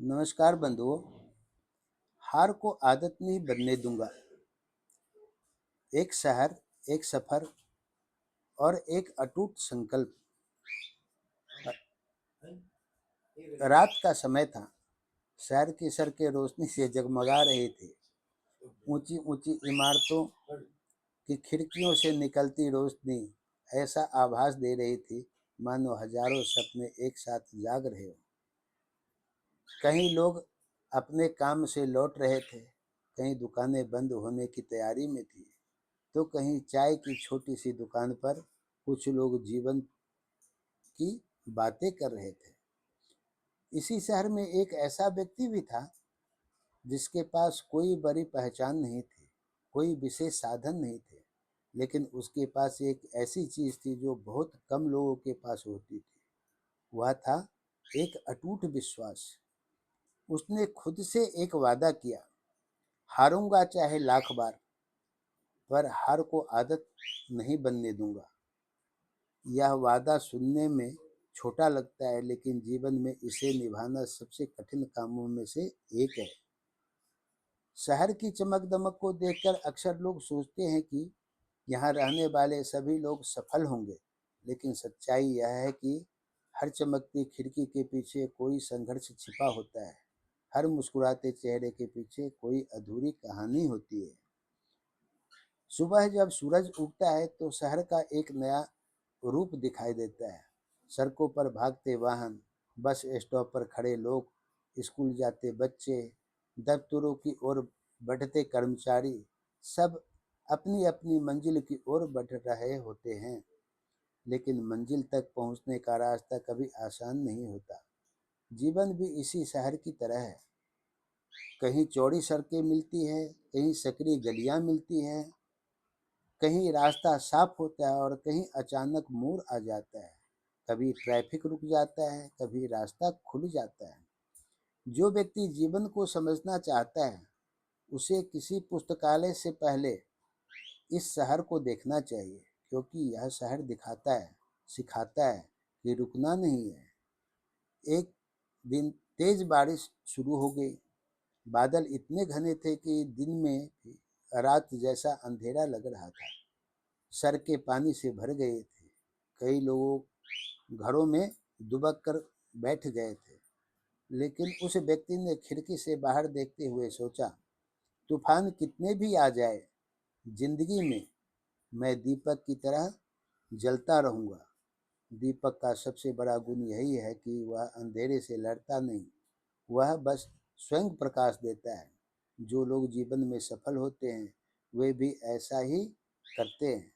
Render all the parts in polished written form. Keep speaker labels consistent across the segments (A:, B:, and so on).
A: नमस्कार बंधुओं। हार को आदत नहीं बनने दूंगा। एक शहर, एक सफर और एक अटूट संकल्प। रात का समय था। शहर की सड़कें रोशनी से जगमगा रही थी। ऊंची ऊंची इमारतों की खिड़कियों से निकलती रोशनी ऐसा आभास दे रही थी मानो हजारों सपने एक साथ जाग रहे हो। कहीं लोग अपने काम से लौट रहे थे, कहीं दुकानें बंद होने की तैयारी में थी, तो कहीं चाय की छोटी सी दुकान पर कुछ लोग जीवन की बातें कर रहे थे। इसी शहर में एक ऐसा व्यक्ति भी था जिसके पास कोई बड़ी पहचान नहीं थी, कोई विशेष साधन नहीं थे, लेकिन उसके पास एक ऐसी चीज थी जो बहुत कम लोगों के पास होती थी। वह था एक अटूट विश्वास। उसने खुद से एक वादा किया, हारूंगा चाहे लाख बार, पर हार को आदत नहीं बनने दूंगा। यह वादा सुनने में छोटा लगता है, लेकिन जीवन में इसे निभाना सबसे कठिन कामों में से एक है। शहर की चमक दमक को देखकर अक्सर लोग सोचते हैं कि यहाँ रहने वाले सभी लोग सफल होंगे, लेकिन सच्चाई यह है कि हर चमकती खिड़की के पीछे कोई संघर्ष छिपा होता है। हर मुस्कुराते चेहरे के पीछे कोई अधूरी कहानी होती है। सुबह जब सूरज उगता है तो शहर का एक नया रूप दिखाई देता है। सड़कों पर भागते वाहन, बस स्टॉप पर खड़े लोग, स्कूल जाते बच्चे, दफ्तरों की ओर बढ़ते कर्मचारी, सब अपनी अपनी मंजिल की ओर बढ़ रहे होते हैं। लेकिन मंजिल तक पहुंचने का रास्ता कभी आसान नहीं होता। जीवन भी इसी शहर की तरह है। कहीं चौड़ी सड़कें मिलती हैं, कहीं सकरी गलियां मिलती हैं, कहीं रास्ता साफ होता है और कहीं अचानक मोड़ आ जाता है। कभी ट्रैफिक रुक जाता है, कभी रास्ता खुल जाता है। जो व्यक्ति जीवन को समझना चाहता है, उसे किसी पुस्तकालय से पहले इस शहर को देखना चाहिए, क्योंकि यह शहर दिखाता है, सिखाता है कि रुकना नहीं है। एक दिन तेज बारिश शुरू हो गई। बादल इतने घने थे कि दिन में भी रात जैसा अंधेरा लग रहा था। सड़कें पानी से भर गए थे। कई लोग घरों में दुबक कर बैठ गए थे। लेकिन उस व्यक्ति ने खिड़की से बाहर देखते हुए सोचा, तूफान कितने भी आ जाए, जिंदगी में मैं दीपक की तरह जलता रहूंगा। दीपक का सबसे बड़ा गुण यही है कि वह अंधेरे से लड़ता नहीं, वह बस स्वयं प्रकाश देता है। जो लोग जीवन में सफल होते हैं, वे भी ऐसा ही करते हैं।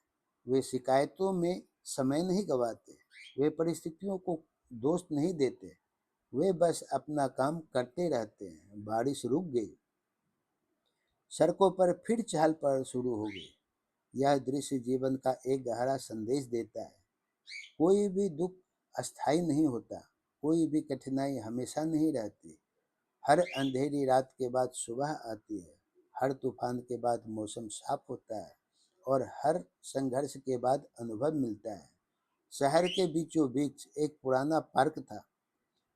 A: वे शिकायतों में समय नहीं गंवाते, वे परिस्थितियों को दोष नहीं देते, वे बस अपना काम करते रहते हैं। बारिश रुक गई, सड़कों पर फिर चहल पहल शुरू हो गई। यह दृश्य जीवन का एक गहरा संदेश देता है। कोई भी दुख अस्थायी नहीं होता, कोई भी कठिनाई हमेशा नहीं रहती। हर अंधेरी रात के बाद सुबह आती है, हर तूफान के बाद मौसम साफ होता है और हर संघर्ष के बाद अनुभव मिलता है। शहर के बीचों बीच एक पुराना पार्क था।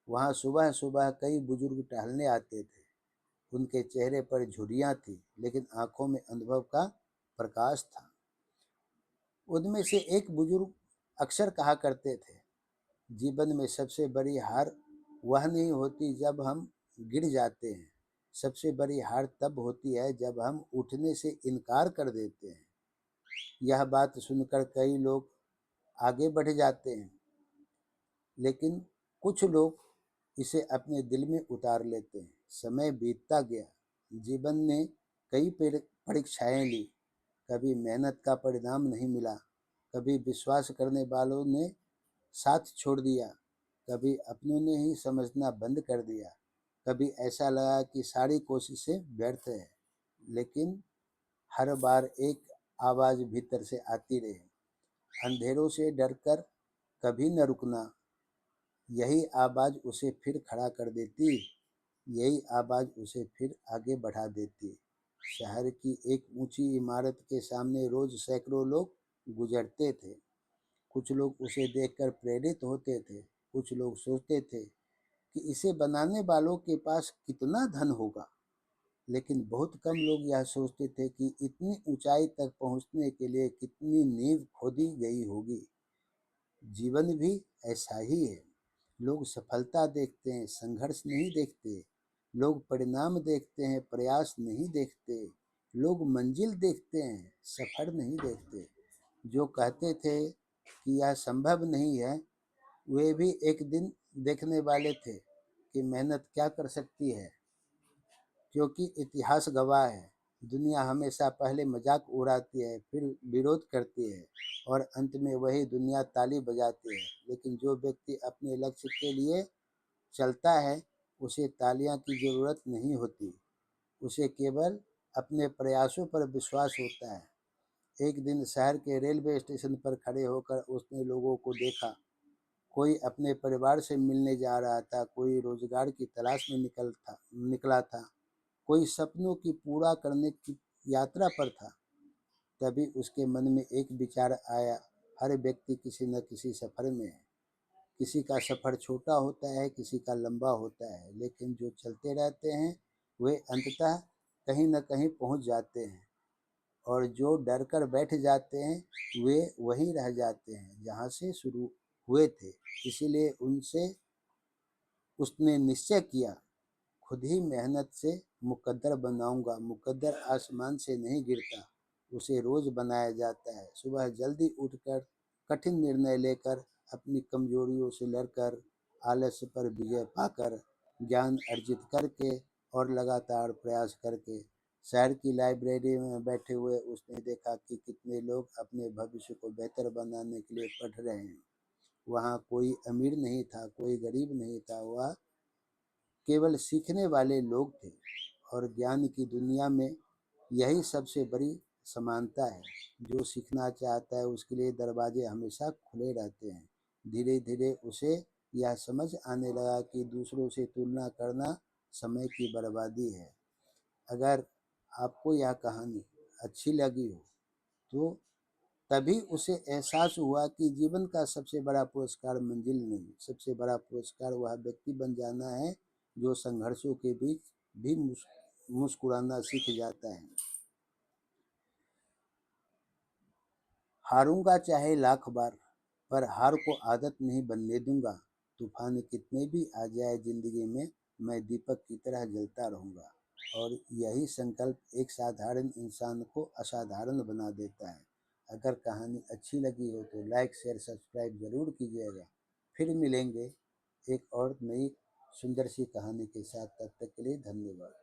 A: वहाँ सुबह सुबह कई बुजुर्ग टहलने आते थे। उनके चेहरे पर झुर्रियाँ थी, लेकिन आंखों में अनुभव का प्रकाश था। उनमें से एक बुजुर्ग अक्सर कहा करते थे, जीवन में सबसे बड़ी हार वह नहीं होती जब हम गिर जाते हैं, सबसे बड़ी हार तब होती है जब हम उठने से इनकार कर देते हैं। यह बात सुनकर कई लोग आगे बढ़ जाते हैं, लेकिन कुछ लोग इसे अपने दिल में उतार लेते हैं। समय बीतता गया, जीवन ने कई परीक्षाएं ली। कभी मेहनत का परिणाम नहीं मिला, कभी विश्वास करने वालों ने साथ छोड़ दिया, कभी अपनों ने ही समझना बंद कर दिया। कभी ऐसा लगा कि सारी कोशिशें व्यर्थ है, लेकिन हर बार एक आवाज़ भीतर से आती रही, अंधेरों से डरकर कभी न रुकना। यही आवाज़ उसे फिर खड़ा कर देती, यही आवाज़ उसे फिर आगे बढ़ा देती। शहर की एक ऊंची इमारत के सामने रोज सैकड़ों लोग गुजरते थे। कुछ लोग उसे देखकर प्रेरित होते थे, कुछ लोग सोचते थे कि इसे बनाने वालों के पास कितना धन होगा, लेकिन बहुत कम लोग यह सोचते थे कि इतनी ऊंचाई तक पहुंचने के लिए कितनी नींव खोदी गई होगी। जीवन भी ऐसा ही है। लोग सफलता देखते हैं, संघर्ष नहीं देखते। लोग परिणाम देखते हैं, प्रयास नहीं देखते। लोग मंजिल देखते हैं, सफर नहीं देखते। जो कहते थे कि यह संभव नहीं है, वे भी एक दिन देखने वाले थे कि मेहनत क्या कर सकती है। क्योंकि इतिहास गवाह है, दुनिया हमेशा पहले मजाक उड़ाती है, फिर विरोध करती है और अंत में वही दुनिया ताली बजाती है। लेकिन जो व्यक्ति अपने लक्ष्य के लिए चलता है, उसे तालियां की ज़रूरत नहीं होती, उसे केवल अपने प्रयासों पर विश्वास होता है। एक दिन शहर के रेलवे स्टेशन पर खड़े होकर उसने लोगों को देखा। कोई अपने परिवार से मिलने जा रहा था, कोई रोजगार की तलाश में निकला था, कोई सपनों की पूरा करने की यात्रा पर था। तभी उसके मन में एक विचार आया, हर व्यक्ति किसी न किसी सफर में है। किसी का सफर छोटा होता है, किसी का लंबा होता है, लेकिन जो चलते रहते हैं वे अंततः कहीं न कहीं पहुंच जाते हैं, और जो डर कर बैठ जाते हैं वे वहीं रह जाते हैं जहां से शुरू हुए थे। इसीलिए उनसे उसने निश्चय किया, खुद ही मेहनत से मुकद्दर बनाऊंगा। मुकद्दर आसमान से नहीं गिरता, उसे रोज बनाया जाता है। सुबह जल्दी उठकर, कठिन निर्णय लेकर, अपनी कमजोरियों से लड़कर, आलस्य पर विजय पाकर, ज्ञान अर्जित करके और लगातार प्रयास करके। शहर की लाइब्रेरी में बैठे हुए उसने देखा कि कितने लोग अपने भविष्य को बेहतर बनाने के लिए पढ़ रहे हैं। वहाँ कोई अमीर नहीं था, कोई गरीब नहीं था, वह केवल सीखने वाले लोग थे। और ज्ञान की दुनिया में यही सबसे बड़ी समानता है। जो सीखना चाहता है उसके लिए दरवाजे हमेशा खुले रहते हैं। धीरे धीरे उसे यह समझ आने लगा कि दूसरों से तुलना करना समय की बर्बादी है। अगर आपको यह कहानी अच्छी लगी हो तो तभी उसे एहसास हुआ कि जीवन का सबसे बड़ा पुरस्कार मंजिल नहीं, सबसे बड़ा पुरस्कार वह व्यक्ति बन जाना है जो संघर्षों के बीच भी मुस्कुराना सीख जाता है। हारूंगा चाहे लाख बार, पर हार को आदत नहीं बनने दूंगा। तूफान कितने भी आ जाए जिंदगी में, मैं दीपक की तरह जलता रहूंगा। और यही संकल्प एक साधारण इंसान को असाधारण बना देता है। अगर कहानी अच्छी लगी हो तो लाइक शेयर सब्सक्राइब ज़रूर कीजिएगा। फिर मिलेंगे एक और नई सुंदर सी कहानी के साथ। तब तक के लिए धन्यवाद।